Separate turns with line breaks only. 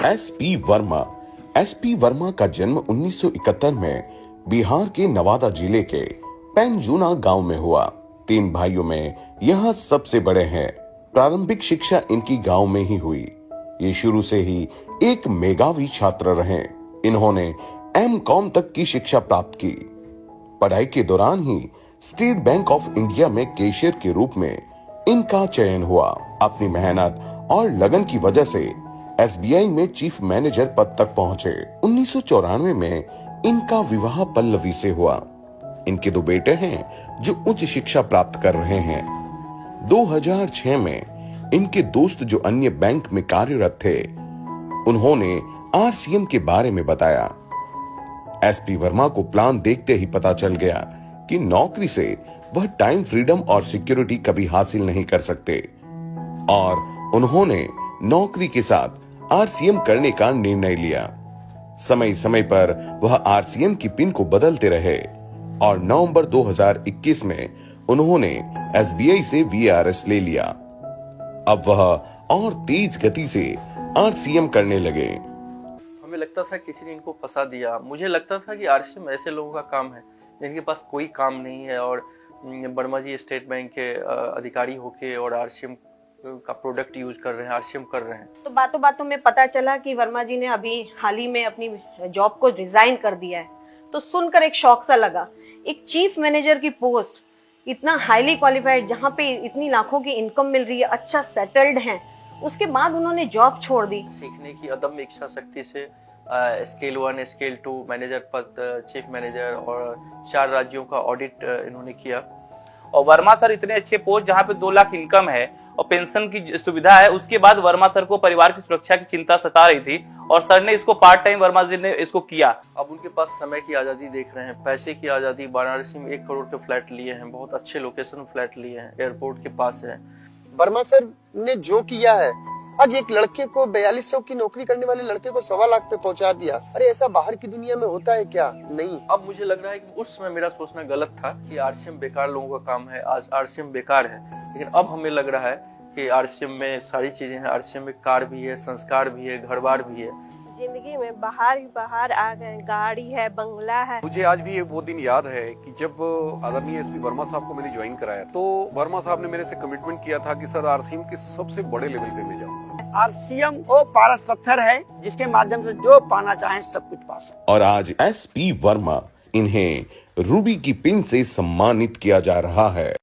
SP Verma. SP Verma का जन्म 1971 में बिहार के नवादा जिले के पेंजुना गांव में हुआ। 3 भाइयों में यह सबसे बड़े हैं। प्रारंभिक शिक्षा इनकी गांव में ही हुई। ये शुरू से ही एक मेधावी छात्र रहे। इन्होंने M.Com तक की शिक्षा प्राप्त की। पढ़ाई के दौरान ही स्टेट बैंक ऑफ इंडिया में कैशियर के रूप में इनका चयन हुआ। अपनी मेहनत और लगन की वजह से SBI में चीफ मैनेजर पद तक पहुंचे। 1994 में इनका विवाह पल्लवी से हुआ। इनके 2 बेटे हैं जो उच्च शिक्षा प्राप्त कर रहे हैं। 2006 में इनके दोस्त जो अन्य बैंक में कार्यरत थे, उन्होंने RCM के बारे में बताया। एसपी वर्मा को प्लान देखते ही पता चल गया कि नौकरी से वह टाइम फ्रीडम और सिक्योरिटी कभी हासिल नहीं कर सकते और उन्होंने नौकरी के साथ RCM करने का निर्णय लिया। समय समय पर वह RCM की पिन को बदलते रहे और नवंबर 2021 में उन्होंने SBI से VRS ले लिया। अब वह और तेज गति से RCM करने लगे।
हमें लगता था किसी ने इनको फंसा दिया। मुझे लगता था कि RCM ऐसे लोगों का काम है जिनके पास कोई काम नहीं है और वर्मा जी स्टेट बैंक के अधिकारी होके और RCM का प्रोडक्ट यूज कर रहे हैं, RCM कर रहे हैं।
तो बातों बातों में पता चला कि वर्मा जी ने अभी हाल ही में अपनी जॉब को रिजाइन कर दिया है। तो सुनकर एक शौक सा लगा। एक चीफ मैनेजर की पोस्ट, इतना हाईली क्वालिफाइड, जहाँ पे इतनी लाखों की इनकम मिल रही है, अच्छा सेटल्ड हैं, उसके बाद उन्होंने जॉब छोड़ दी।
सीखने की अदम्य इच्छा शक्ति से स्केल 1, स्केल 2 मैनेजर पद, चीफ मैनेजर और 4 राज्यों का ऑडिट इन्होंने किया।
और वर्मा सर इतने अच्छे पोस्ट जहाँ पे 2 लाख इनकम है और पेंशन की सुविधा है, उसके बाद वर्मा सर को परिवार की सुरक्षा की चिंता सता रही थी और सर ने इसको पार्ट टाइम वर्मा जी ने इसको किया।
अब उनके पास समय की आजादी देख रहे हैं, पैसे की आजादी। वाराणसी में 1 करोड़ के फ्लैट लिए हैं, बहुत अच्छे लोकेशन में फ्लैट लिए हैं, एयरपोर्ट के पास है।
वर्मा सर ने जो किया है, आज एक लड़के को 4200 की नौकरी करने वाले लड़के को 1.25 लाख पे पहुंचा दिया। अरे ऐसा बाहर की दुनिया में होता है क्या? नहीं।
अब मुझे लग रहा है कि उस समय मेरा सोचना गलत था कि RCM बेकार लोगों का काम है। आज RCM बेकार है, लेकिन अब हमें लग रहा है कि RCM में सारी चीजें हैं। RCM में कार भी है, संस्कार भी है, घर बार भी है।
जिंदगी में बाहर ही बाहर आ गए। गाड़ी है, बंगला है।
मुझे आज भी ये वो दिन याद है कि जब आदरणीय एसपी वर्मा साहब को मैंने ज्वाइन कराया तो वर्मा साहब ने मेरे से कमिटमेंट किया था कि सर RCM के सबसे बड़े लेवल पे मैं जाऊंगा।
RCM वो पारस पत्थर है जिसके माध्यम से जो पाना चाहे सब कुछ पा सकते।
और आज एसपी वर्मा, इन्हें रूबी की पिन से सम्मानित किया जा रहा है।